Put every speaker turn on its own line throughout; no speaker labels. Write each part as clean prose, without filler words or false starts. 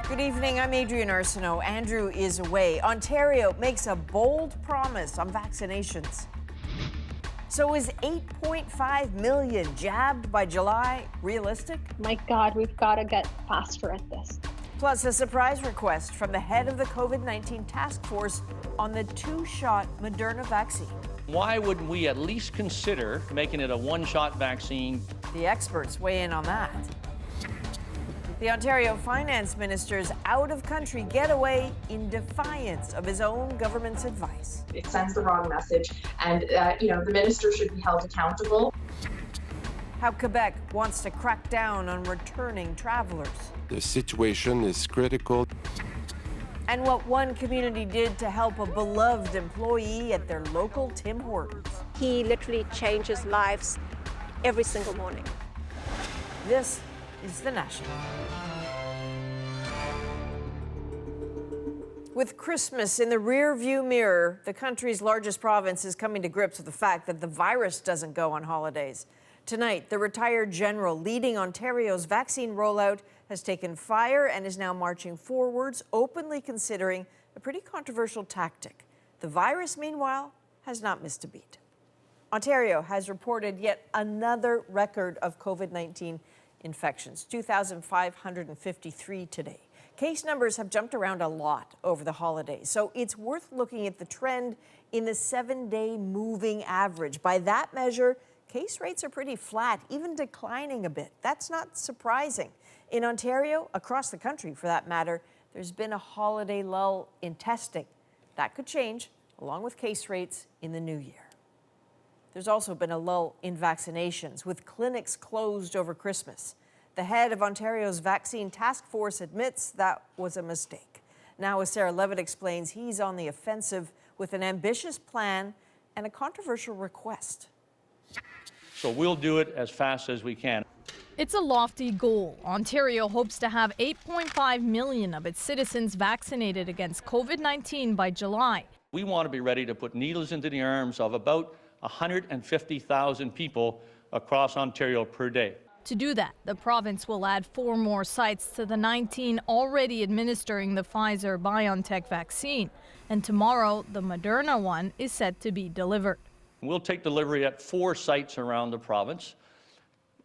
Good evening, I'm Adrienne Arsenault. Andrew is away. Ontario makes a bold promise on vaccinations. So is 8.5 million jabbed by July realistic?
My God, we've got to get faster at this.
Plus a surprise request from the head of the COVID-19 task force on the two-shot Moderna vaccine.
Why wouldn't we at least consider making it a one-shot vaccine?
The experts weigh in on that. The Ontario Finance Minister's out-of-country getaway in defiance of his own government's advice.
It sends the wrong message, and the minister should be held accountable.
How Quebec wants to crack down on returning travelers.
The situation is critical.
And what one community did to help a beloved employee at their local Tim Hortons.
He literally changes lives every single morning.
This is The National. With Christmas in the rear-view mirror, the country's largest province is coming to grips with the fact that the virus doesn't go on holidays. Tonight, the retired general leading Ontario's vaccine rollout has taken fire and is now marching forwards, openly considering a pretty controversial tactic. The virus, meanwhile, has not missed a beat. Ontario has reported yet another record of COVID-19 infections, 2,553 today. Case numbers have jumped around a lot over the holidays, so it's worth looking at the trend in the 7-day moving average. By that measure, case rates are pretty flat, even declining a bit. That's not surprising. In Ontario, across the country for that matter, there's been a holiday lull in testing. That could change, along with case rates in the new year. There's also been a lull in vaccinations, with clinics closed over Christmas. The head of Ontario's vaccine task force admits that was a mistake. Now, as Sarah Levitt explains, he's on the offensive with an ambitious plan and a controversial request.
So we'll do it as fast as we can.
It's a lofty goal. Ontario hopes to have 8.5 million of its citizens vaccinated against COVID-19 by July.
We want to be ready to put needles into the arms of about 150,000 people across Ontario per day.
To do that, the province will add 4 more sites to the 19 already administering the Pfizer-BioNTech vaccine. And tomorrow, the Moderna one is set to be delivered.
We'll take delivery at 4 sites around the province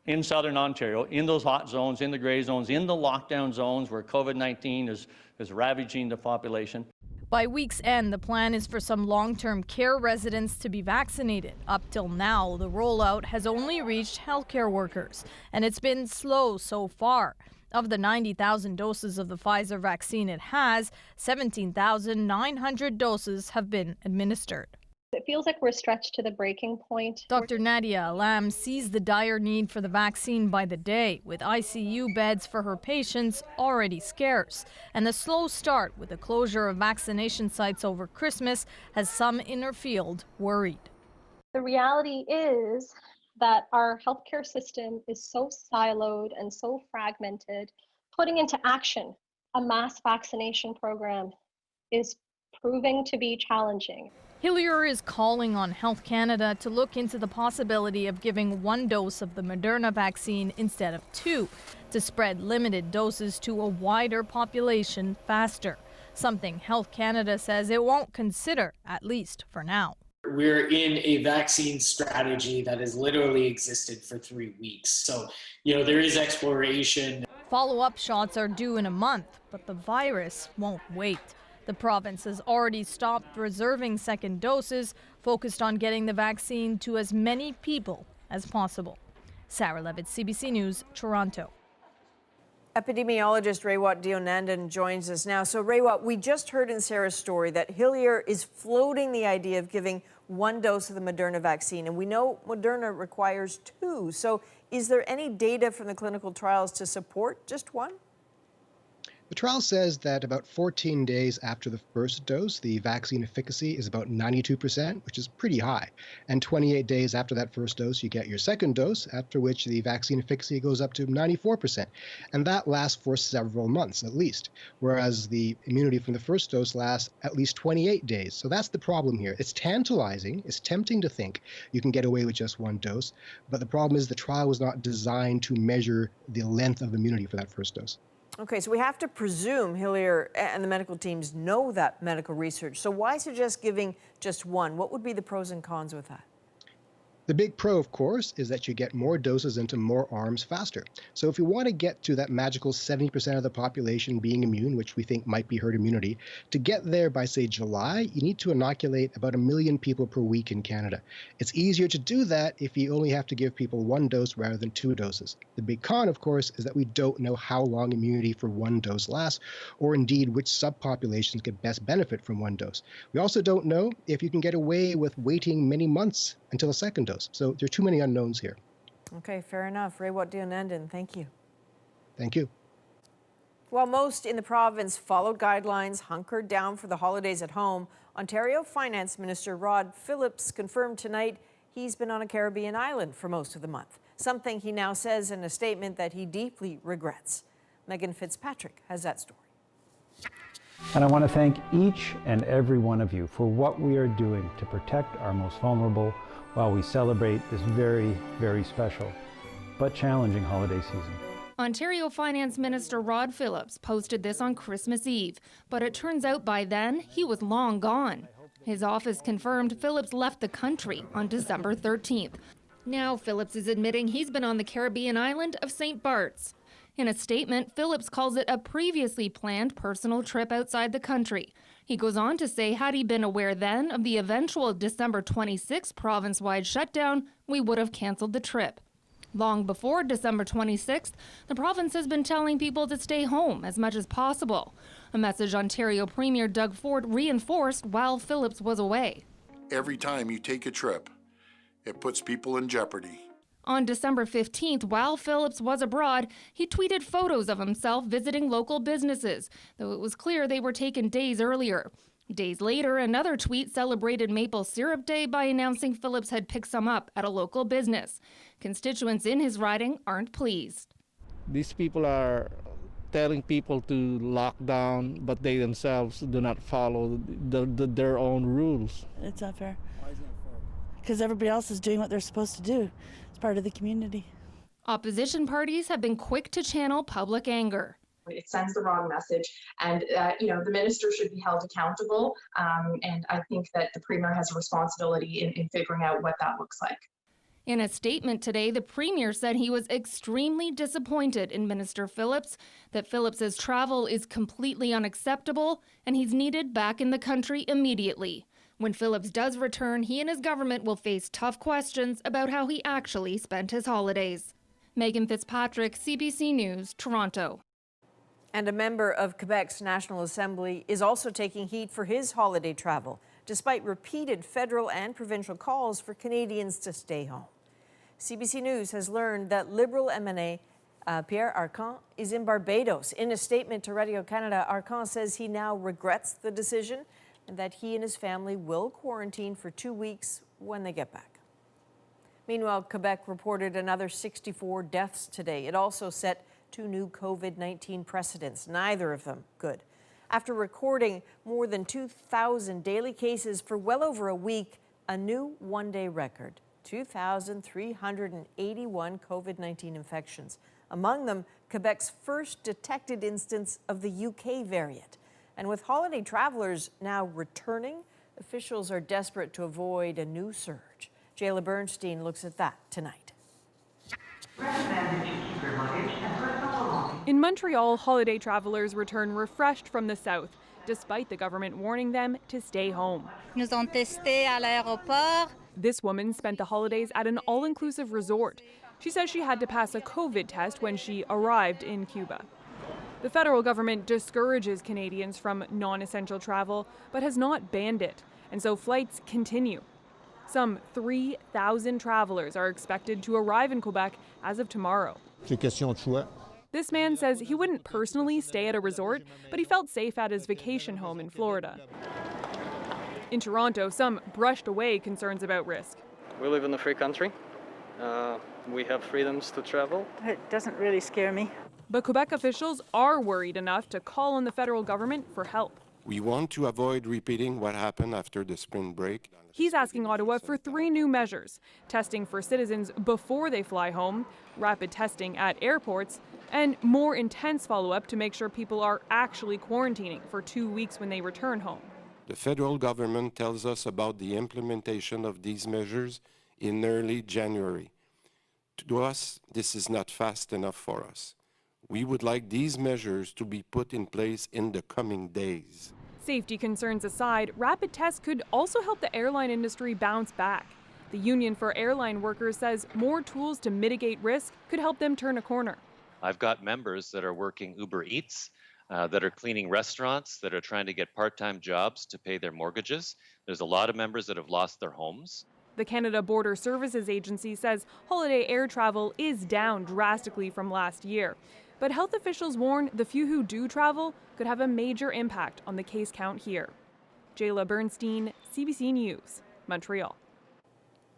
in southern Ontario, in those hot zones, in the gray zones, in the lockdown zones where COVID-19 is ravaging the population.
By week's end, the plan is for some long-term care residents to be vaccinated. Up till now, the rollout has only reached healthcare workers, and it's been slow so far. Of the 90,000 doses of the Pfizer vaccine it has, 17,900 doses have been administered.
It feels like we're stretched to the breaking point.
Dr. Nadia Alam sees the dire need for the vaccine by the day, with ICU beds for her patients already scarce. And the slow start with the closure of vaccination sites over Christmas has some in her field worried.
The reality is that our healthcare system is so siloed and so fragmented. Putting into action a mass vaccination program is proving to be challenging.
Hillier is calling on Health Canada to look into the possibility of giving 1 dose of the Moderna vaccine instead of 2 to spread limited doses to a wider population faster, something Health Canada says it won't consider, at least for now.
We're in a vaccine strategy that has literally existed for 3 weeks. So, there is exploration.
Follow-up shots are due in a month, but the virus won't wait. The province has already stopped reserving second doses, focused on getting the vaccine to as many people as possible. Sarah Levitt, CBC News, Toronto.
Epidemiologist Rewat Deonandan joins us now. So Rewat, we just heard in Sarah's story that Hillier is floating the idea of giving 1 dose of the Moderna vaccine, and we know Moderna requires 2. So is there any data from the clinical trials to support just 1?
The trial says that about 14 days after the first dose, the vaccine efficacy is about 92%, which is pretty high. And 28 days after that first dose, you get your second dose, after which the vaccine efficacy goes up to 94%. And that lasts for several months at least, whereas the immunity from the first dose lasts at least 28 days. So that's the problem here. It's tantalizing, it's tempting to think you can get away with just 1 dose, but the problem is the trial was not designed to measure the length of immunity for that first dose.
Okay, so we have to presume Hillier and the medical teams know that medical research. So why suggest giving just one? What would be the pros and cons with that?
The big pro, of course, is that you get more doses into more arms faster. So if you want to get to that magical 70% of the population being immune, which we think might be herd immunity, to get there by, say, July, you need to inoculate about 1 million people per week in Canada. It's easier to do that if you only have to give people 1 dose rather than 2 doses. The big con, of course, is that we don't know how long immunity for 1 dose lasts, or indeed which subpopulations could best benefit from 1 dose. We also don't know if you can get away with waiting many months until a second dose. So there are too many unknowns here.
Okay, fair enough. Rewa Dionandan, thank you.
Thank you.
While most in the province followed guidelines, hunkered down for the holidays at home, Ontario Finance Minister Rod Phillips confirmed tonight he's been on a Caribbean island for most of the month, something he now says in a statement that he deeply regrets. Megan Fitzpatrick has that story.
And I want to thank each and every one of you for what we are doing to protect our most vulnerable while we celebrate this very, very special but challenging holiday season.
Ontario Finance Minister Rod Phillips posted this on Christmas Eve, but it turns out by then he was long gone. His office confirmed Phillips left the country on December 13th. Now Phillips is admitting he's been on the Caribbean island of St. Bart's. In a statement, Phillips calls it a previously planned personal trip outside the country. He goes on to say had he been aware then of the eventual December 26th province-wide shutdown, we would have canceled the trip. Long before December 26th, the province has been telling people to stay home as much as possible, a message Ontario Premier Doug Ford reinforced while Phillips was away.
Every time you take a trip, it puts people in jeopardy.
On December 15th, while Phillips was abroad, he tweeted photos of himself visiting local businesses, though it was clear they were taken days earlier. Days later, another tweet celebrated Maple Syrup Day by announcing Phillips had picked some up at a local business. Constituents in his riding aren't pleased.
These people are telling people to lock down, but they themselves do not follow their own rules.
It's not fair. Why is it not fair? Because everybody else is doing what they're supposed to do. It's part of the community.
Opposition parties have been quick to channel public anger.
It sends the wrong message, and the minister should be held accountable. And I think that the premier has a responsibility in figuring out what that looks like.
In a statement today, the premier said he was extremely disappointed in Minister Phillips, that Phillips's travel is completely unacceptable, and he's needed back in the country immediately. When Phillips does return, he and his government will face tough questions about how he actually spent his holidays. Megan Fitzpatrick, CBC News, Toronto.
And a member of Quebec's National Assembly is also taking heat for his holiday travel, despite repeated federal and provincial calls for Canadians to stay home. CBC News has learned that Liberal MNA Pierre Arcan is in Barbados. In a statement to Radio-Canada, Arcan says he now regrets the decision and that he and his family will quarantine for 2 weeks when they get back. Meanwhile, Quebec reported another 64 deaths today. It also set 2 new COVID-19 precedents, neither of them good. After recording more than 2,000 daily cases for well over a week, a new one-day record, 2,381 COVID-19 infections. Among them, Quebec's first detected instance of the UK variant. And with holiday travelers now returning, officials are desperate to avoid a new surge. Jayla Bernstein looks at that tonight.
In Montreal, holiday travelers return refreshed from the south, despite the government warning them to stay home.
Nous ont testés à l'aéroport.
This woman spent the holidays at an all-inclusive resort. She says she had to pass a COVID test when she arrived in Cuba. The federal government discourages Canadians from non-essential travel, but has not banned it, and so flights continue. Some 3,000 travelers are expected to arrive in Quebec as of tomorrow. This man says he wouldn't personally stay at a resort, but he felt safe at his vacation home in Florida. In Toronto, some brushed away concerns about risk.
We live in a free country. We have freedoms to travel.
It doesn't really scare me.
But Quebec officials are worried enough to call on the federal government for help.
We want to avoid repeating what happened after the spring break.
He's asking Ottawa for 3 new measures: testing for citizens before they fly home, rapid testing at airports, and more intense follow-up to make sure people are actually quarantining for 2 weeks when they return home.
The federal government tells us about the implementation of these measures in early January. To us, this is not fast enough for us. We would like these measures to be put in place in the coming days.
Safety concerns aside, rapid tests could also help the airline industry bounce back. The Union for Airline Workers says more tools to mitigate risk could help them turn a corner.
I've got members that are working Uber Eats, that are cleaning restaurants, that are trying to get part-time jobs to pay their mortgages. There's a lot of members that have lost their homes.
The Canada Border Services Agency says holiday air travel is down drastically from last year. But health officials warn the few who do travel could have a major impact on the case count here. Jayla Bernstein, CBC News, Montreal.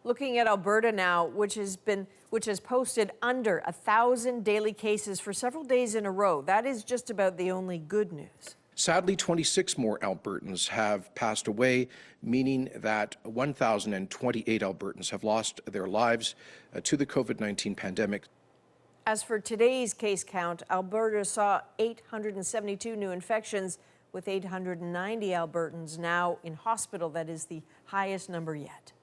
Looking at Alberta now, which has posted under 1,000 daily cases for several days in a row. That is just about the only good news.
Sadly, 26 more Albertans have passed away, meaning that 1,028 Albertans have lost their lives to the COVID-19 pandemic.
As for today's case count, Alberta saw 872 new infections, with 890 Albertans now in hospital. That is the highest number yet.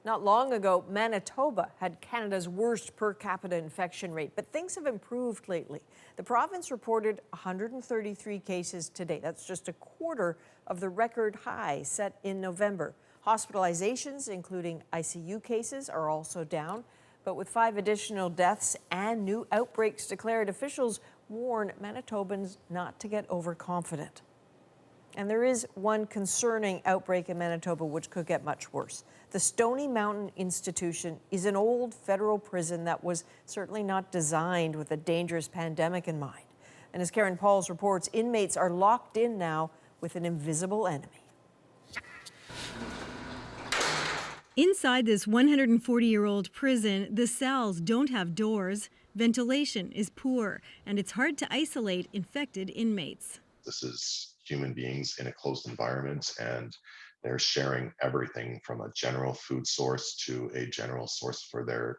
Not long ago, Manitoba had Canada's worst per capita infection rate, but things have improved lately. The province reported 133 cases today. That's just a quarter of the record high set in November. Hospitalizations, including ICU cases, are also down. But with 5 additional deaths and new outbreaks declared, officials warn Manitobans not to get overconfident. And there is one concerning outbreak in Manitoba which could get much worse. The Stony Mountain Institution is an old federal prison that was certainly not designed with a dangerous pandemic in mind. And as Karen Pauls reports, inmates are locked in now with an invisible enemy.
Inside this 140-year-old prison, the cells don't have doors, ventilation is poor, and it's hard to isolate infected inmates.
This is human beings in a closed environment, and they're sharing everything from a general food source to a general source for their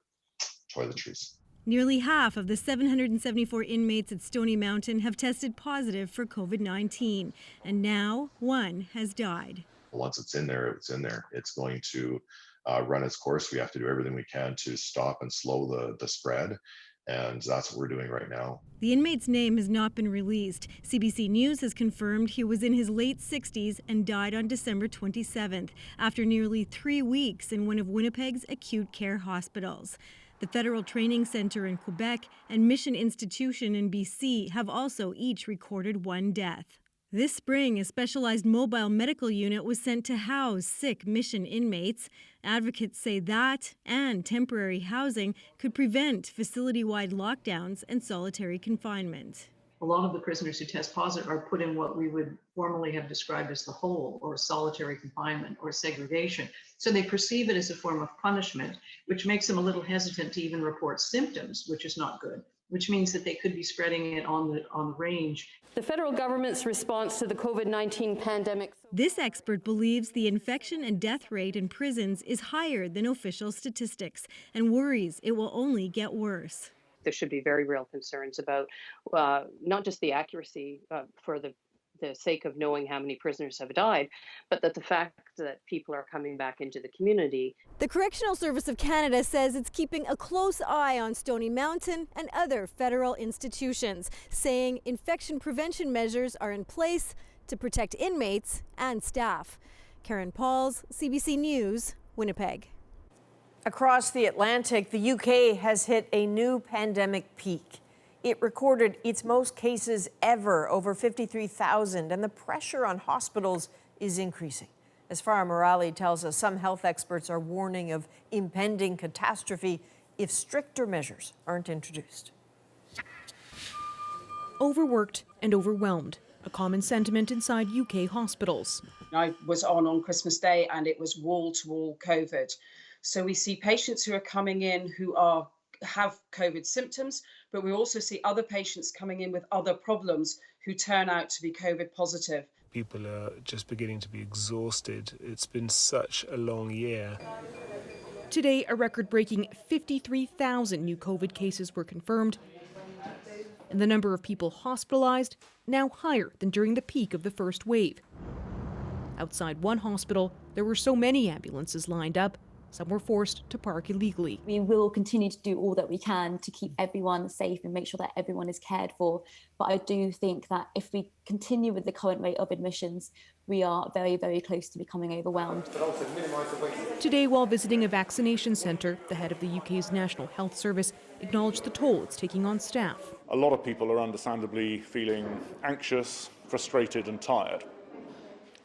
toiletries.
Nearly half of the 774 inmates at Stony Mountain have tested positive for COVID-19, and now one has died.
Once it's in there, it's in there. It's going to run its course. We have to do everything we can to stop and slow the spread. And that's what we're doing right now.
The inmate's name has not been released. CBC News has confirmed he was in his late 60s and died on December 27th after nearly 3 weeks in one of Winnipeg's acute care hospitals. The Federal Training Centre in Quebec and Mission Institution in BC have also each recorded one death. This spring, a specialized mobile medical unit was sent to house sick Mission inmates. Advocates say that and temporary housing could prevent facility-wide lockdowns and solitary confinement.
A lot of the prisoners who test positive are put in what we would formerly have described as the hole, or solitary confinement, or segregation. So they perceive it as a form of punishment, which makes them a little hesitant to even report symptoms, which is not good, which means that they could be spreading it on the range.
The federal government's response to the COVID-19 pandemic.
This expert believes the infection and death rate in prisons is higher than official statistics and worries it will only get worse.
There should be very real concerns about not just the accuracy for the sake of knowing how many prisoners have died, but that the fact that people are coming back into the community.
The Correctional Service of Canada says it's keeping a close eye on Stony Mountain and other federal institutions, saying infection prevention measures are in place to protect inmates and staff. Karen Pauls, CBC News, Winnipeg.
Across the Atlantic, the UK has hit a new pandemic peak. It recorded its most cases ever, over 53,000, and the pressure on hospitals is increasing. As Farah Morali tells us, some health experts are warning of impending catastrophe if stricter measures aren't introduced.
Overworked and overwhelmed, a common sentiment inside UK hospitals.
I was on Christmas Day and it was wall-to-wall COVID. So we see patients who are coming in who have COVID symptoms, but we also see other patients coming in with other problems who turn out to be COVID positive.
People are just beginning to be exhausted. It's been such a long year.
Today, a record-breaking 53,000 new COVID cases were confirmed, and the number of people hospitalized now higher than during the peak of the first wave. Outside one hospital, there were so many ambulances lined up, some were forced to park illegally.
We will continue to do all that we can to keep everyone safe and make sure that everyone is cared for. But I do think that if we continue with the current rate of admissions, we are very, very close to becoming overwhelmed.
Today, while visiting a vaccination centre, the head of the UK's National Health Service acknowledged the toll it's taking on staff.
A lot of people are understandably feeling anxious, frustrated and tired.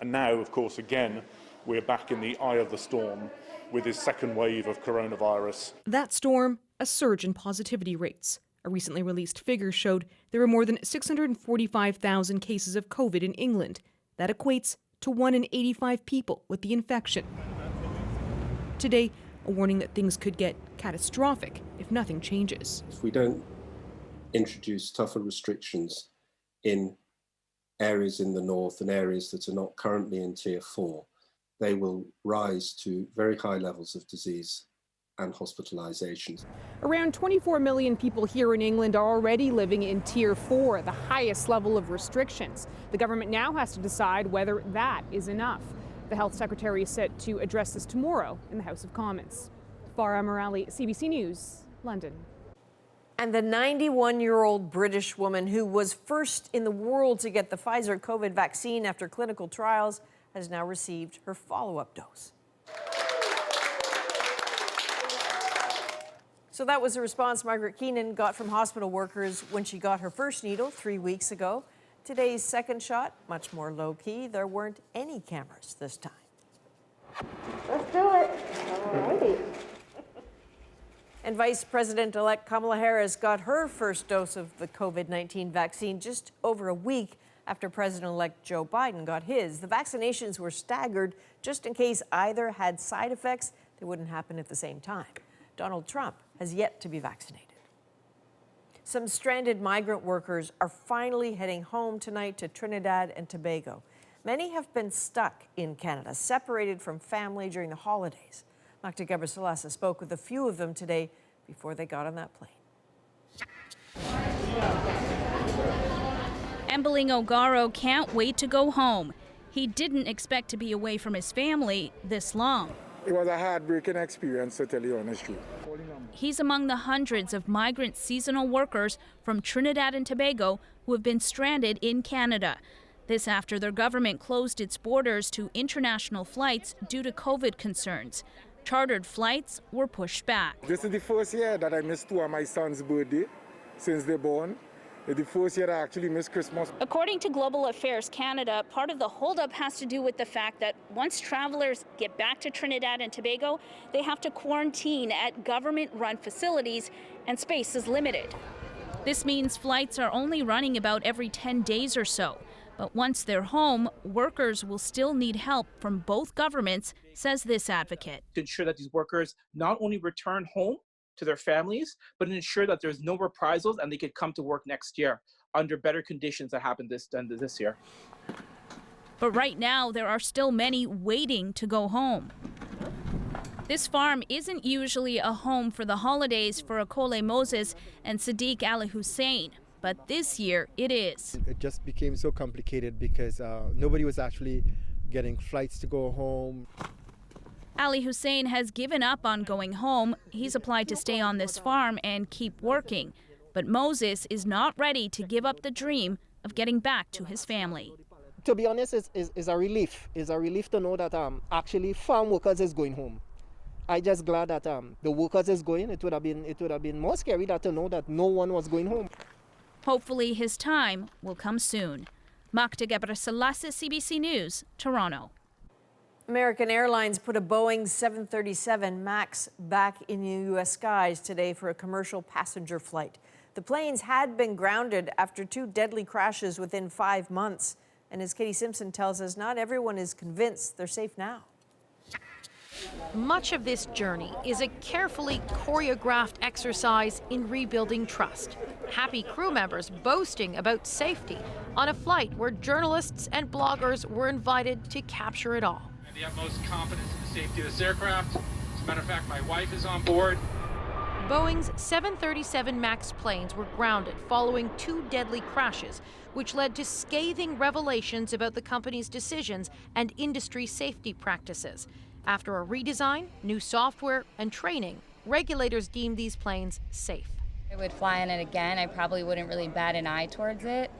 And now, of course, again, we're back in the eye of the storm with this second wave of coronavirus.
That storm, a surge in positivity rates. A recently released figure showed there were more than 645,000 cases of COVID in England. That equates to 1 in 85 people with the infection. Today, a warning that things could get catastrophic if nothing changes.
If we don't introduce tougher restrictions in areas in the north and areas that are not currently in Tier 4, they will rise to very high levels of disease and hospitalizations.
Around 24 million people here in England are already living in Tier 4, the highest level of restrictions. The government now has to decide whether that is enough. The Health Secretary is set to address this tomorrow in the House of Commons. Farah Morali, CBC News, London.
And the 91-year-old British woman who was first in the world to get the Pfizer COVID vaccine after clinical trials has now received her follow-up dose. So that was the response Margaret Keenan got from hospital workers when she got her first needle 3 weeks ago. Today's second shot, much more low-key. There weren't any cameras this time.
Let's do it. All righty.
And Vice President-elect Kamala Harris got her first dose of the COVID-19 vaccine just over a week after President-elect Joe Biden got his. The vaccinations were staggered just in case either had side effects. They wouldn't happen at the same time. Donald Trump has yet to be vaccinated. Some stranded migrant workers are finally heading home tonight to Trinidad and Tobago. Many have been stuck in Canada, separated from family during the holidays. Dr. Gebrselassie spoke with a few of them today before they got on that plane.
Embeling Ogaro can't wait to go home. He didn't expect to be away from his family this long.
It was a heartbreaking experience, to tell you honestly.
He's among the hundreds of migrant seasonal workers from Trinidad and Tobago who have been stranded in Canada. This after their government closed its borders to international flights due to COVID concerns. Chartered flights were pushed back.
This is the first year that I missed 2 of my son's birthday since they're born. It's the first year I actually missed Christmas.
According to Global Affairs Canada, part of the holdup has to do with the fact that once travelers get back to Trinidad and Tobago, they have to quarantine at government-run facilities and space is limited. This means flights are only running about every 10 days or so. But once they're home, workers will still need help from both governments, says this advocate.
To ensure that these workers not only return home to their families, but ensure that there's no reprisals and they could come to work next year under better conditions that happened this year.
But right now, there are still many waiting to go home. This farm isn't usually a home for the holidays for Akole Moses and Sadiq Ali Hussein, but this year it is.
It just became so complicated because nobody was actually getting flights to go home.
Ali Hussein has given up on going home. He's applied to stay on this farm and keep working. But Moses is not ready to give up the dream of getting back to his family.
To be honest, it's a relief. It's a relief to know that actually farm workers is going home. I'm just glad that the workers is going. It would have been more scary to know that no one was going home.
Hopefully his time will come soon. Dr. Gebrselassie, CBC News, Toronto.
American Airlines put a Boeing 737 MAX back in U.S. skies today for a commercial passenger flight. The planes had been grounded after 2 deadly crashes within 5 months. And as Katie Simpson tells us, not everyone is convinced they're safe now.
Much of this journey is a carefully choreographed exercise in rebuilding trust. Happy crew members boasting about safety on a flight where journalists and bloggers were invited to capture it all.
I have the utmost confidence in the safety of this aircraft. As a matter of fact, my wife is on board.
Boeing's 737 MAX planes were grounded following 2 deadly crashes, which led to scathing revelations about the company's decisions and industry safety practices. After a redesign, new software, and training, regulators deemed these planes safe.
I would fly in it again. I probably wouldn't really bat an eye towards it.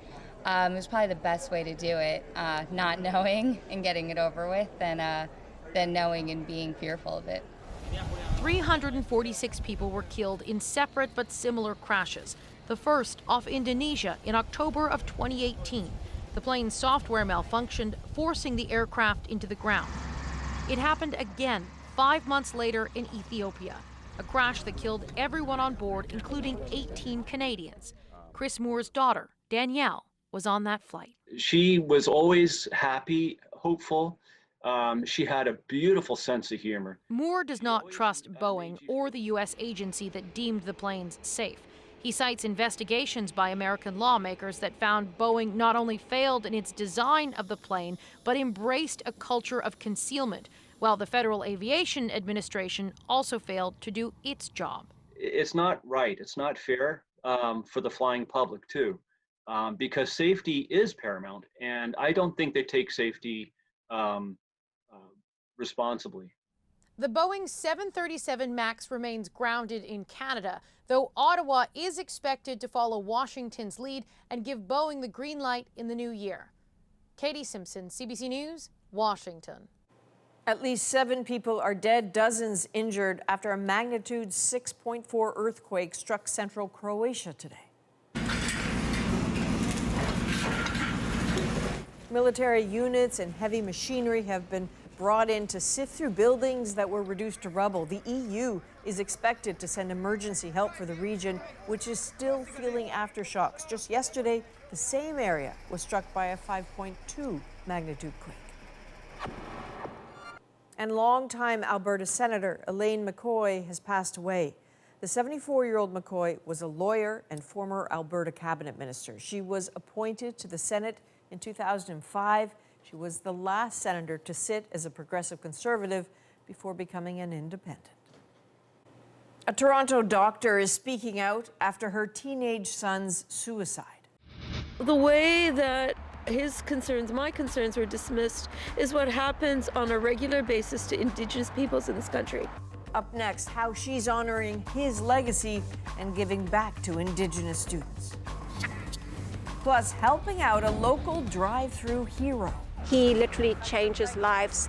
It was probably the best way to do it, not knowing and getting it over with than knowing and being fearful of it.
346 people were killed in separate but similar crashes. The first off Indonesia in October of 2018. The plane's software malfunctioned, forcing the aircraft into the ground. It happened again 5 months later in Ethiopia, a crash that killed everyone on board, including 18 Canadians. Chris Moore's daughter, Danielle, was on that flight.
She was always happy, hopeful. She had a beautiful sense of humor.
Moore does not trust Boeing or the U.S. agency that deemed the planes safe. He cites investigations by American lawmakers that found Boeing not only failed in its design of the plane, but embraced a culture of concealment, while the Federal Aviation Administration also failed to do its job.
It's not right. It's not fair for the flying public, too, because safety is paramount, and I don't think they take safety responsibly.
The Boeing 737 MAX remains grounded in Canada, though Ottawa is expected to follow Washington's lead and give Boeing the green light in the new year. Katie Simpson, CBC News, Washington.
At least 7 people are dead, dozens injured after a magnitude 6.4 earthquake struck central Croatia today. Military units and heavy machinery have been brought in to sift through buildings that were reduced to rubble. The EU is expected to send emergency help for the region, which is still feeling aftershocks. Just yesterday, the same area was struck by a 5.2 magnitude quake. And longtime Alberta Senator Elaine McCoy has passed away. The 74-year-old McCoy was a lawyer and former Alberta cabinet minister. She was appointed to the Senate in 2005. She was the last senator to sit as a progressive conservative before becoming an independent. A Toronto doctor is speaking out after her teenage son's suicide.
The way that his concerns, my concerns, were dismissed is what happens on a regular basis to Indigenous peoples in this country.
Up next, how she's honoring his legacy and giving back to Indigenous students. Plus, helping out a local drive-through hero.
He literally changes lives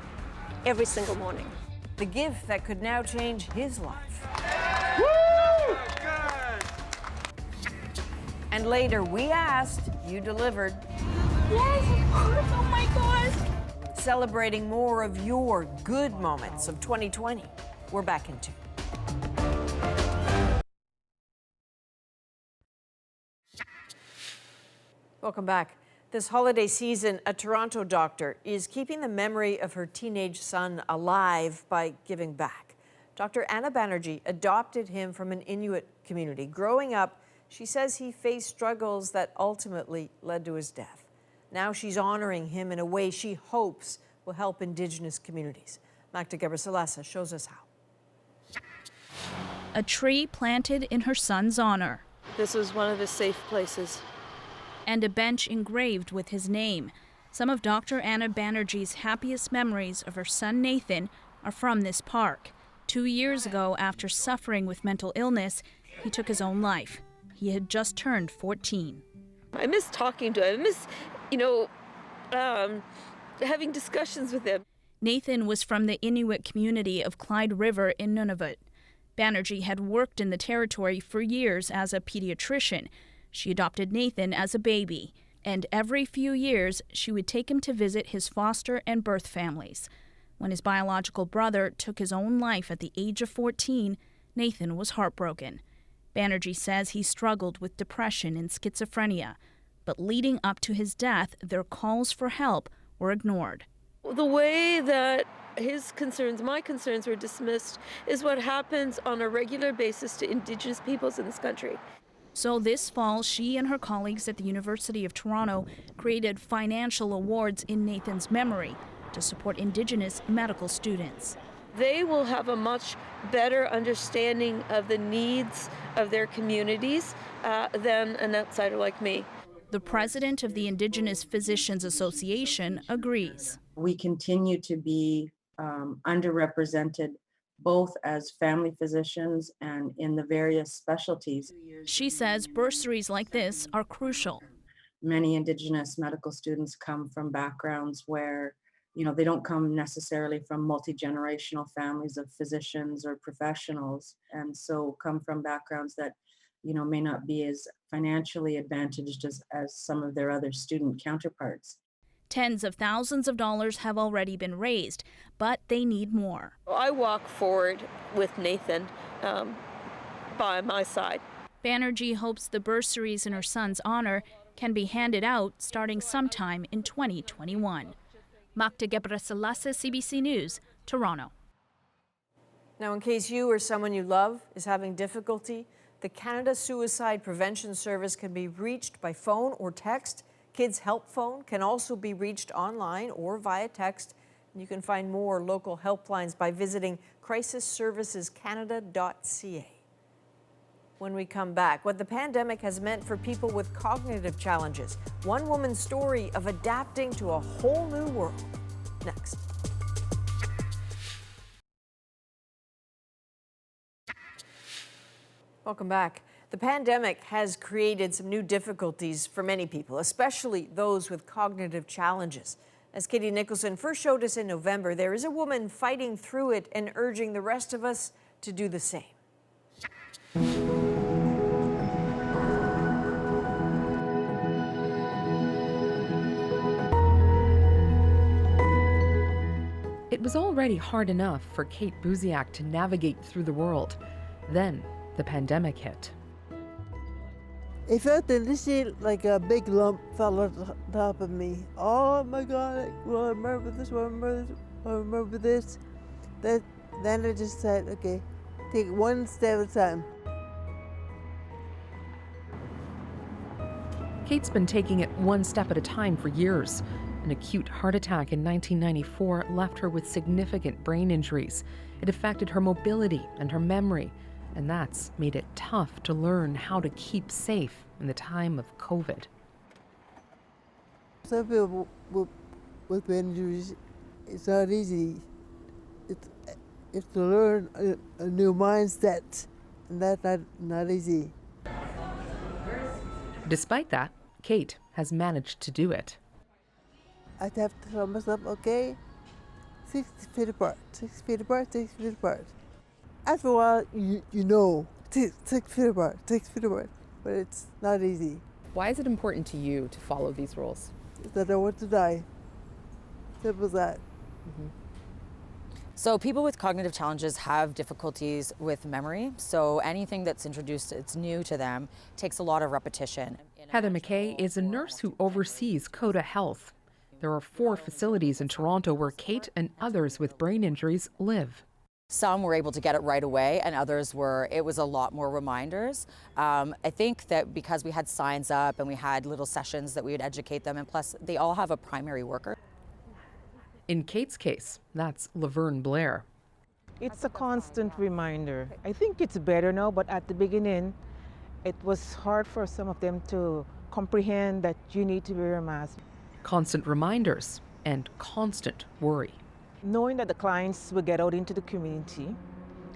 every single morning.
The gift that could now change his life.
Woo!
And later, we asked, you delivered.
Yes, of course, oh my gosh.
Celebrating more of your good moments of 2020. We're back in 2. Welcome back. This holiday season, a Toronto doctor is keeping the memory of her teenage son alive by giving back. Dr. Anna Banerjee adopted him from an Inuit community. Growing up, she says he faced struggles that ultimately led to his death. Now she's honoring him in a way she hopes will help Indigenous communities. Magda Gebrselassie shows us how.
A tree planted in her son's honor.
This was one of his safe places.
And a bench engraved with his name. Some of Dr. Anna Banerjee's happiest memories of her son Nathan are from this park. 2 years ago, after suffering with mental illness, he took his own life. He had just turned 14.
I miss talking to him. I miss, having discussions with him.
Nathan was from the Inuit community of Clyde River in Nunavut. Banerjee had worked in the territory for years as a pediatrician. She adopted Nathan as a baby, and every few years she would take him to visit his foster and birth families. When his biological brother took his own life at the age of 14, Nathan was heartbroken. Banerjee says he struggled with depression and schizophrenia, but leading up to his death, their calls for help were ignored.
The way that his concerns, my concerns were dismissed is what happens on a regular basis to Indigenous peoples in this country.
So this fall, she and her colleagues at the University of Toronto created financial awards in Nathan's memory to support Indigenous medical students.
They will have a much better understanding of the needs of their communities than an outsider like me.
The president of the Indigenous Physicians Association agrees.
We continue to be underrepresented both as family physicians and in the various specialties.
She says bursaries like this are crucial.
Many Indigenous medical students come from backgrounds where, they don't come necessarily from multi-generational families of physicians or professionals, and so come from backgrounds that, may not be as financially advantaged as some of their other student counterparts.
Tens of thousands of dollars have already been raised, but they need more.
I walk forward with Nathan by my side.
Banerjee hopes the bursaries in her son's honor can be handed out starting sometime in 2021. Magda Gebrselassie, CBC News, Toronto.
Now, in case you or someone you love is having difficulty, the Canada Suicide Prevention Service can be reached by phone or text. Kids Help Phone can also be reached online or via text. You can find more local helplines by visiting crisisservicescanada.ca. When we come back, what the pandemic has meant for people with cognitive challenges. One woman's story of adapting to a whole new world. Next. Welcome back. The pandemic has created some new difficulties for many people, especially those with cognitive challenges. As Katie Nicholson first showed us in November, there is a woman fighting through it and urging the rest of us to do the same.
It was already hard enough for Kate Buziak to navigate through the world. Then the pandemic hit.
It felt initially like a big lump fell on top of me. Oh my God, will I remember this, will I remember this, will I remember this? Then I just said, okay, take one step at a time.
Kate's been taking it one step at a time for years. An acute heart attack in 1994 left her with significant brain injuries. It affected her mobility and her memory, and that's made it tough to learn how to keep safe in the time of COVID.
Some people with brain injuries, it's not easy. It's to learn a new mindset, and that's not easy.
Despite that, Kate has managed to do it.
I'd have to tell myself, okay, 6 feet apart, 6 feet apart, 6 feet apart. After a while, you know, 6 feet apart, 6 feet apart, but it's not easy.
Why is it important to you to follow these rules?
Because I don't want to die. Simple as that.
Mm-hmm. So people with cognitive challenges have difficulties with memory. So anything that's introduced, it's new to them, takes a lot of repetition.
Heather McKay is a nurse who oversees CODA Health. There are 4 facilities in Toronto where Kate and others with brain injuries live.
Some were able to get it right away, and others it was a lot more reminders. I think that because we had signs up and we had little sessions that we would educate them, and plus they all have a primary worker.
In Kate's case, that's Laverne Blair.
It's a constant reminder. I think it's better now, but at the beginning, it was hard for some of them to comprehend that you need to wear a mask.
Constant reminders and constant worry.
Knowing that the clients would get out into the community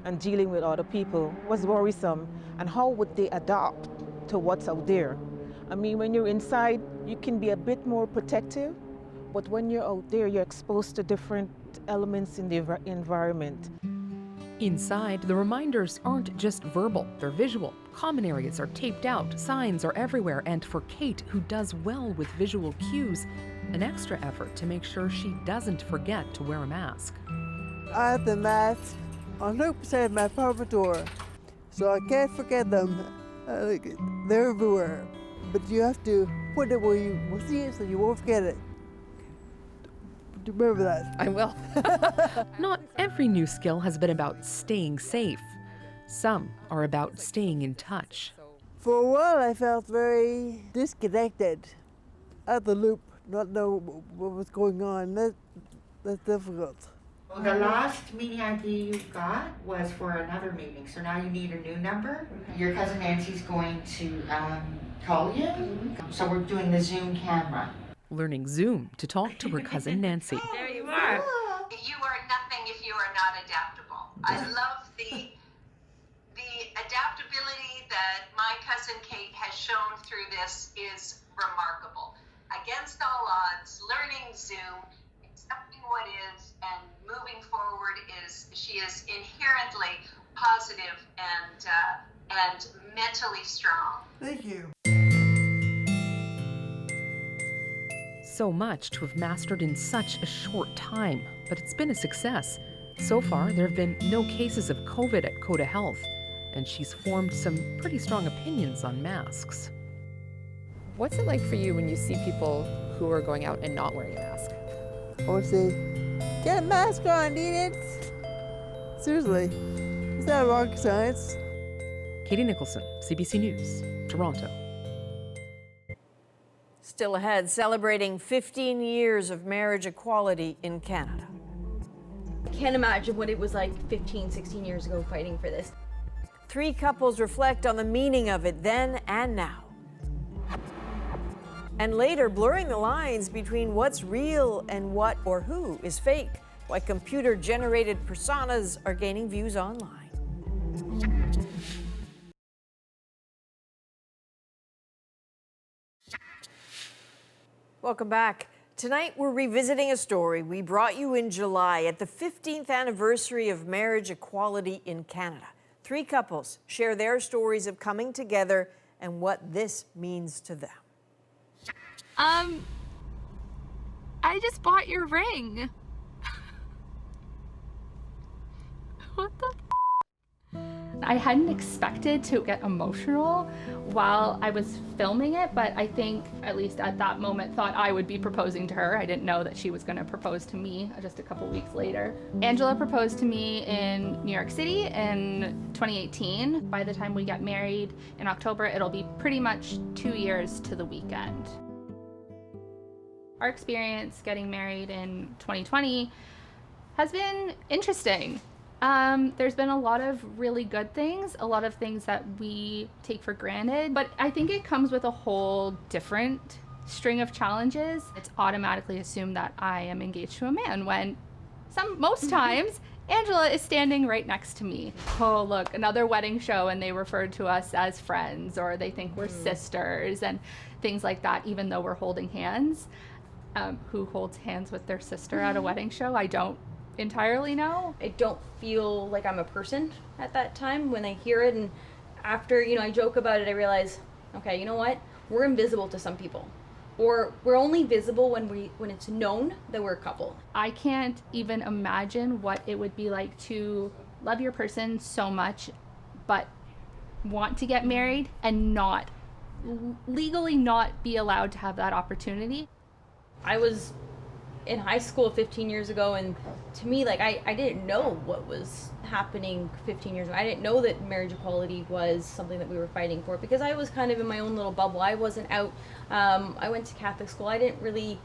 and dealing with other people was worrisome, and how would they adapt to what's out there? I mean, when you're inside, you can be a bit more protective, but when you're out there, you're exposed to different elements in the environment.
Inside, the reminders aren't just verbal, they're visual. Common areas are taped out, signs are everywhere, and for Kate, who does well with visual cues, an extra effort to make sure she doesn't forget to wear a mask.
I have the mask on 100% of my apartment door, so I can't forget them. They're everywhere, but you have to put it where you will see it so you won't forget it. Remember that.
I will. Not every new skill has been about staying safe. Some are about staying in touch.
For a while, I felt very disconnected, out the loop, not know what was going on. That's difficult.
Well, the last meeting ID you got was for another meeting, so now you need a new number. Your cousin Nancy's going to call you, so we're doing the Zoom camera.
Learning Zoom to talk to her cousin Nancy.
There you are.
You are nothing if you are not adaptable. I love the adaptability that my cousin Kate has shown through this is remarkable. Against all odds, learning Zoom, accepting what is, and moving forward she is inherently positive and mentally strong.
Thank you.
So much to have mastered in such a short time, but it's been a success. So far, there have been no cases of COVID at Coda Health, and she's formed some pretty strong opinions on masks.
What's it like for you when you see people who are going out and not wearing a mask?
I would say, get a mask on, need it. Seriously, it's not rocket science.
Katie Nicholson, CBC News, Toronto.
Still ahead, celebrating 15 years of marriage equality in Canada.
I can't imagine what it was like 15, 16 years ago fighting for this.
3 couples reflect on the meaning of it then and now. And later, blurring the lines between what's real and what or who is fake. Why computer-generated personas are gaining views online. Welcome back. Tonight, we're revisiting a story we brought you in July at the 15th anniversary of marriage equality in Canada. 3 couples share their stories of coming together and what this means to them.
I just bought your ring. What the I hadn't expected to get emotional while I was filming it, but I think, at least at that moment, thought I would be proposing to her. I didn't know that she was going to propose to me just a couple weeks later. Angela proposed to me in New York City in 2018. By the time we get married in October, it'll be pretty much 2 years to the weekend. Our experience getting married in 2020 has been interesting. There's been a lot of really good things, a lot of things that we take for granted, but I think it comes with a whole different string of challenges. It's automatically assumed that I am engaged to a man when most times Angela is standing right next to me. Oh, look, another wedding show, and they refer to us as friends, or they think we're sisters and things like that, even though we're holding hands. Who holds hands with their sister at a wedding show? I don't entirely know.
I don't feel like I'm a person at that time when I hear it, and after, I joke about it, I realize, okay, you know what? We're invisible to some people. Or we're only visible when it's known that we're a couple.
I can't even imagine what it would be like to love your person so much, but want to get married and legally not be allowed to have that opportunity.
I was in high school 15 years ago, and to me, I didn't know what was happening 15 years ago. I didn't know that marriage equality was something that we were fighting for, because I was kind of in my own little bubble. I wasn't out. I went to Catholic school. I didn't really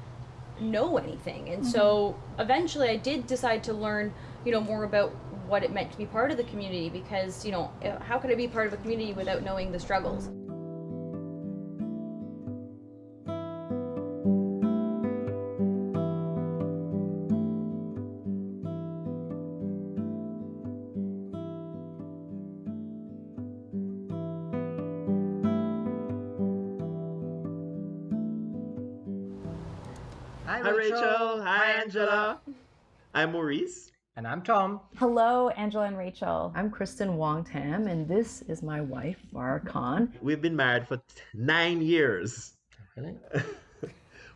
know anything, and so eventually I did decide to learn, more about what it meant to be part of the community, because, how could I be part of a community without knowing the struggles?
Hi Rachel. Hi Angela. I'm Maurice.
And I'm Tom.
Hello, Angela and Rachel. I'm Kristen Wong Tam, and this is my wife, Mara Khan.
We've been married for 9 years.
Really?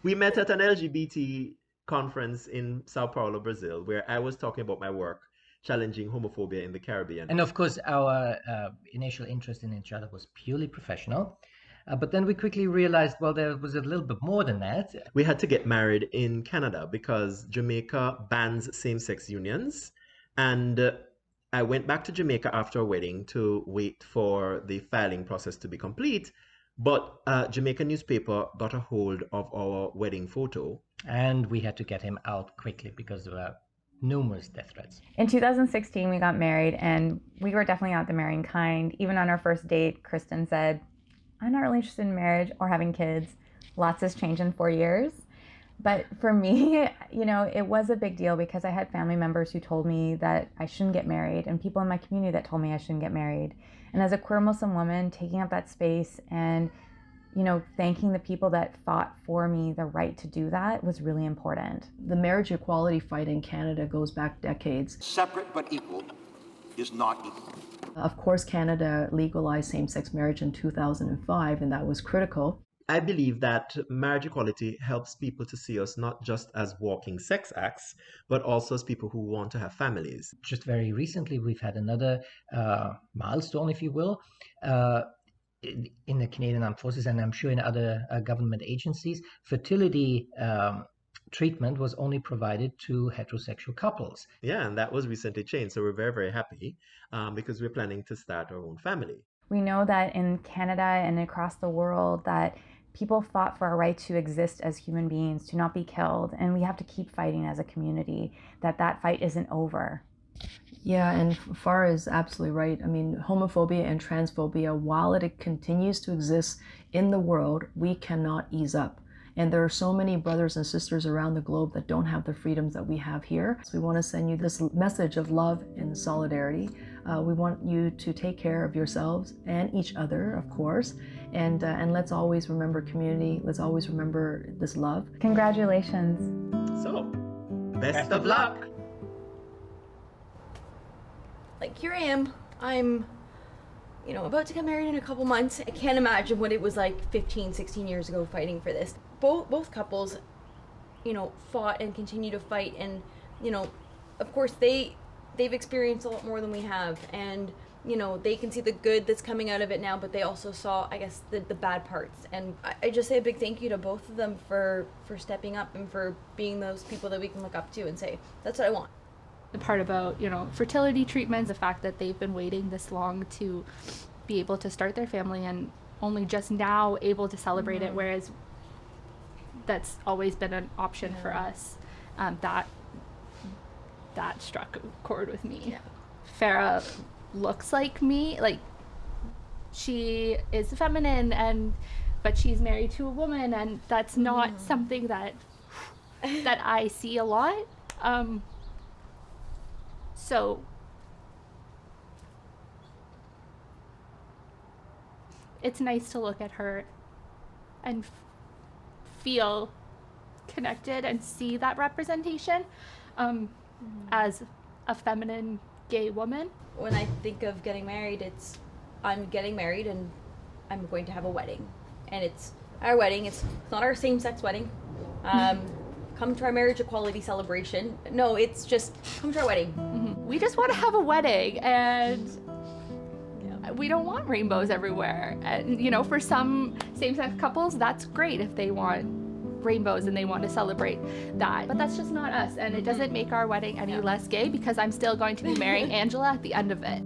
We met at an LGBT conference in Sao Paulo, Brazil, where I was talking about my work challenging homophobia in the Caribbean.
And of course, our initial interest in each other was purely professional.
But then we quickly realized, well, there was a little bit more than that.
We had to get married in Canada because Jamaica bans same-sex unions. And I went back to Jamaica after a wedding to wait for the filing process to be complete. But a Jamaican newspaper got a hold of our wedding photo.
And we had to get him out quickly because there were numerous death threats.
In 2016, we got married, and we were definitely not the marrying kind. Even on our first date, Kristen said, "I'm not really interested in marriage or having kids." Lots has changed in 4 years. But for me, it was a big deal because I had family members who told me that I shouldn't get married, and people in my community that told me I shouldn't get married. And as a queer Muslim woman, taking up that space and thanking the people that fought for me the right to do that was really important.
The marriage equality fight in Canada goes back decades.
Separate but equal is not equal.
Of course, Canada legalized same-sex marriage in 2005, and that was critical.
I believe that marriage equality helps people to see us not just as walking sex acts, but also as people who want to have families.
Just very recently, we've had another milestone, if you will, in the Canadian Armed Forces, and I'm sure in other government agencies. Fertility treatment was only provided to heterosexual couples.
Yeah, and that was recently changed. So we're very, very happy because we're planning to start our own family.
We know that in Canada and across the world that people fought for our right to exist as human beings, to not be killed, and we have to keep fighting as a community, that fight isn't over.
Yeah, and Farah is absolutely right. I mean, homophobia and transphobia, while it continues to exist in the world, we cannot ease up. And there are so many brothers and sisters around the globe that don't have the freedoms that we have here. So we want to send you this message of love and solidarity. We want you to take care of yourselves and each other, of course. And let's always remember community. Let's always remember this love.
Congratulations.
So, best of luck.
Like, here I am. I'm, about to get married in a couple months. I can't imagine what it was like 15, 16 years ago fighting for this. Both couples, fought and continue to fight. And, of course, they've experienced a lot more than we have. And, they can see the good that's coming out of it now, but they also saw, I guess, the bad parts. And I just say a big thank you to both of them for stepping up and for being those people that we can look up to and say, that's what I want.
The part about, fertility treatments, the fact that they've been waiting this long to be able to start their family and only just now able to celebrate it, whereas that's always been an option for us. That struck a chord with me. Yeah. Farah looks like me, like she is feminine but she's married to a woman, and that's not something that I see a lot. So it's nice to look at her and feel connected and see that representation as a feminine gay woman.
When I think of getting married, I'm getting married and I'm going to have a wedding. And it's our wedding. It's not our same-sex wedding. Come to our marriage equality celebration. No, it's just come to our wedding.
Mm-hmm. We just want to have a wedding, and we don't want rainbows everywhere. And for some same-sex couples, that's great if they want rainbows and they want to celebrate that. But that's just not us, and it doesn't make our wedding any less gay because I'm still going to be marrying Angela at the end of it.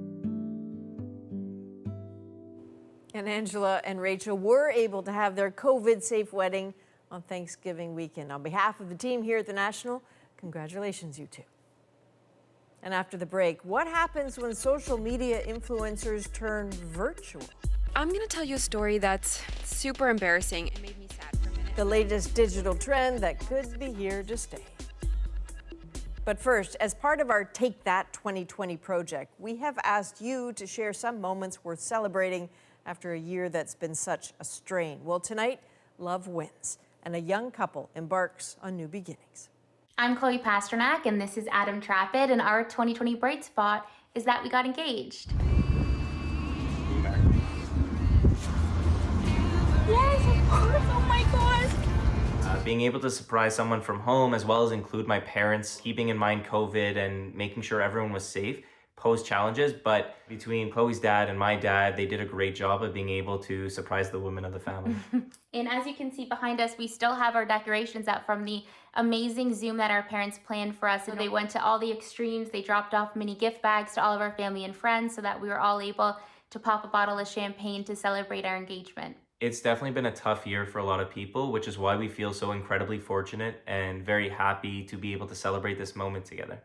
And Angela and Rachel were able to have their COVID-safe wedding on Thanksgiving weekend. On behalf of the team here at the National, congratulations, you two. And after the break, what happens when social media influencers turn virtual?
I'm going to tell you a story that's super embarrassing. It made me sad for a minute.
The latest digital trend that could be here to stay. But first, as part of our Take That 2020 project, we have asked you to share some moments worth celebrating after a year that's been such a strain. Well, tonight, love wins, and a young couple embarks on new beginnings.
I'm Chloe Pasternak, and this is Adam Trappett, and our 2020 bright spot is that we got engaged. Yes, of course, oh my gosh.
Being able to surprise someone from home, as well as include my parents, keeping in mind COVID and making sure everyone was safe, pose challenges, but between Chloe's dad and my dad, they did a great job of being able to surprise the women of the family.
And as you can see behind us, we still have our decorations out from the amazing Zoom that our parents planned for us. So they went to all the extremes. They dropped off mini gift bags to all of our family and friends so that we were all able to pop a bottle of champagne to celebrate our engagement.
It's definitely been a tough year for a lot of people, which is why we feel so incredibly fortunate and very happy to be able to celebrate this moment together.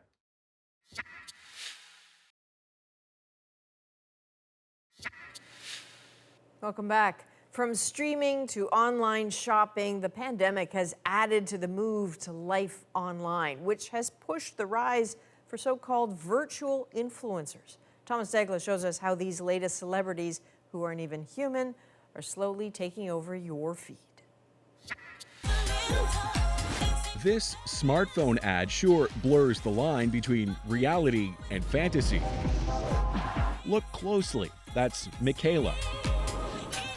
Welcome back. From streaming to online shopping, the pandemic has added to the move to life online, which has pushed the rise for so-called virtual influencers. Thomas Degla shows us how these latest celebrities, who aren't even human, are slowly taking over your feed.
This smartphone ad sure blurs the line between reality and fantasy. Look closely. That's Michaela.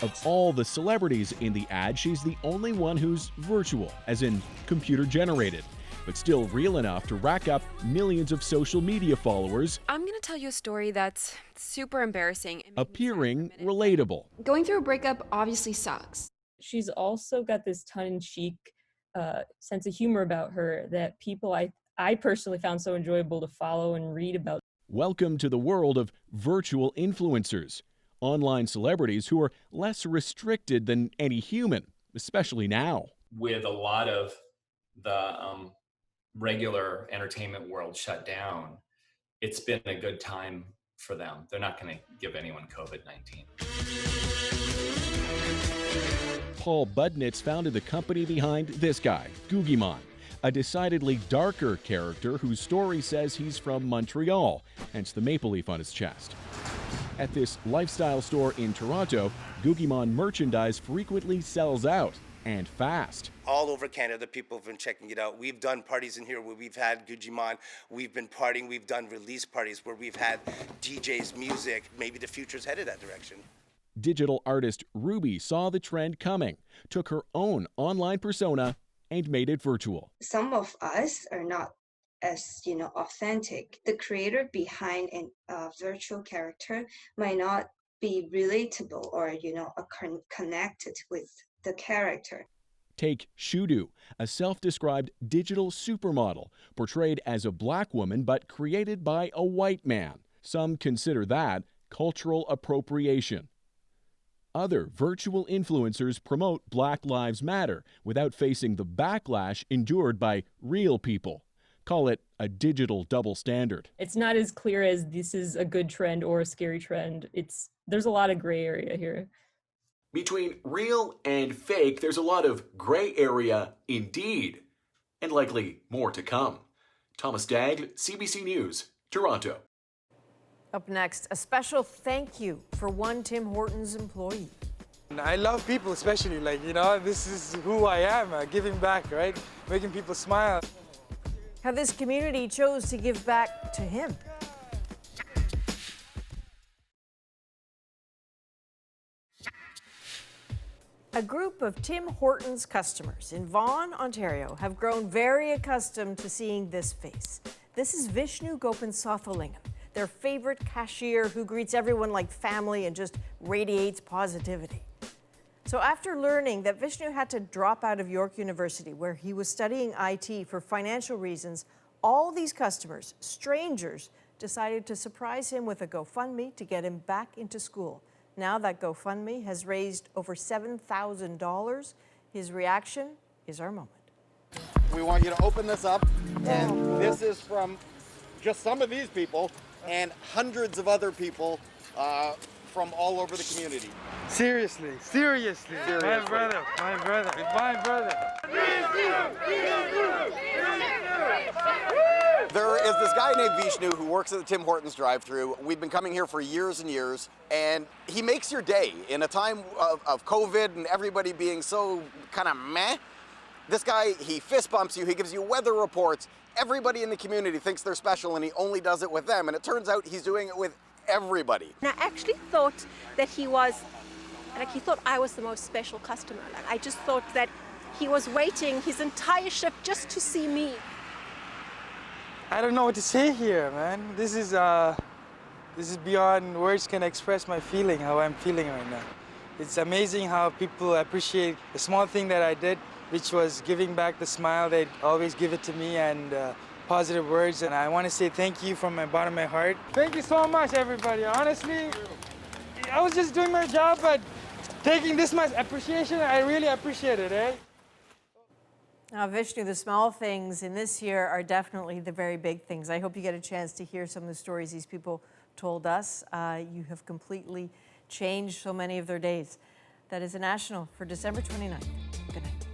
Of all the celebrities in the ad, she's the only one who's virtual, as in computer-generated, but still real enough to rack up millions of social media followers.
I'm gonna tell you a story that's super embarrassing.
Appearing relatable.
Going through a breakup obviously sucks.
She's also got this tongue-in-cheek sense of humor about her that people I personally found so enjoyable to follow and read about.
Welcome to the world of virtual influencers. Online celebrities who are less restricted than any human, especially now.
With a lot of the regular entertainment world shut down, it's been a good time for them. They're not going to give anyone COVID-19.
Paul Budnitz founded the company behind this guy, Googimon, a decidedly darker character whose story says he's from Montreal, hence the maple leaf on his chest. At this lifestyle store in Toronto, Googimon merchandise frequently sells out, and fast.
All over Canada, people have been checking it out. We've done parties in here where we've had Googimon. We've been partying. We've done release parties where we've had DJs, music. Maybe the future's headed that direction.
Digital artist Ruby saw the trend coming, took her own online persona, and made it virtual.
Some of us are not as authentic. The creator behind a virtual character might not be relatable or connected with the character.
Take Shudu, a self-described digital supermodel portrayed as a black woman but created by a white man. Some consider that cultural appropriation. Other virtual influencers promote Black Lives Matter without facing the backlash endured by real people. Call it a digital double standard.
It's not as clear as this is a good trend or a scary trend. There's a lot of gray area here.
Between real and fake, there's a lot of gray area indeed, and likely more to come. Thomas Daigle, CBC News, Toronto.
Up next, a special thank you for one Tim Hortons employee.
I love people, especially, this is who I am, giving back, right? Making people smile.
How this community chose to give back to him. A group of Tim Hortons customers in Vaughan, Ontario have grown very accustomed to seeing this face. This is Vishnu Gopinatholingam, their favorite cashier who greets everyone like family and just radiates positivity. So after learning that Vishnu had to drop out of York University, where he was studying IT for financial reasons, all these customers, strangers, decided to surprise him with a GoFundMe to get him back into school. Now that GoFundMe has raised over $7,000. His reaction is our moment.
We want you to open this up, and this is from just some of these people and hundreds of other people from all over the community.
Seriously. My brother.
There is this guy named Vishnu who works at the Tim Hortons drive-thru. We've been coming here for years and years, and he makes your day in a time of COVID and everybody being so kind of meh. This guy, he fist bumps you, he gives you weather reports. Everybody in the community thinks they're special, and he only does it with them, and it turns out he's doing it with everybody.
And I actually thought that he thought I was the most special customer. I just thought that he was waiting his entire shift just to see me.
I don't know what to say here, man. This is
This is beyond words can express my feeling, how I'm feeling right now. It's amazing how people appreciate the small thing that I did, which was giving back the smile. They always give it to me, and positive words. And I want to say thank you from my bottom of my heart. Thank you so much, everybody. Honestly, I was just doing my job, but taking this much appreciation, I really appreciate it, eh?
Now, Vishnu, the small things in this year are definitely the very big things. I hope you get a chance to hear some of the stories these people told us. You have completely changed so many of their days. That is a national for December 29th. Good night.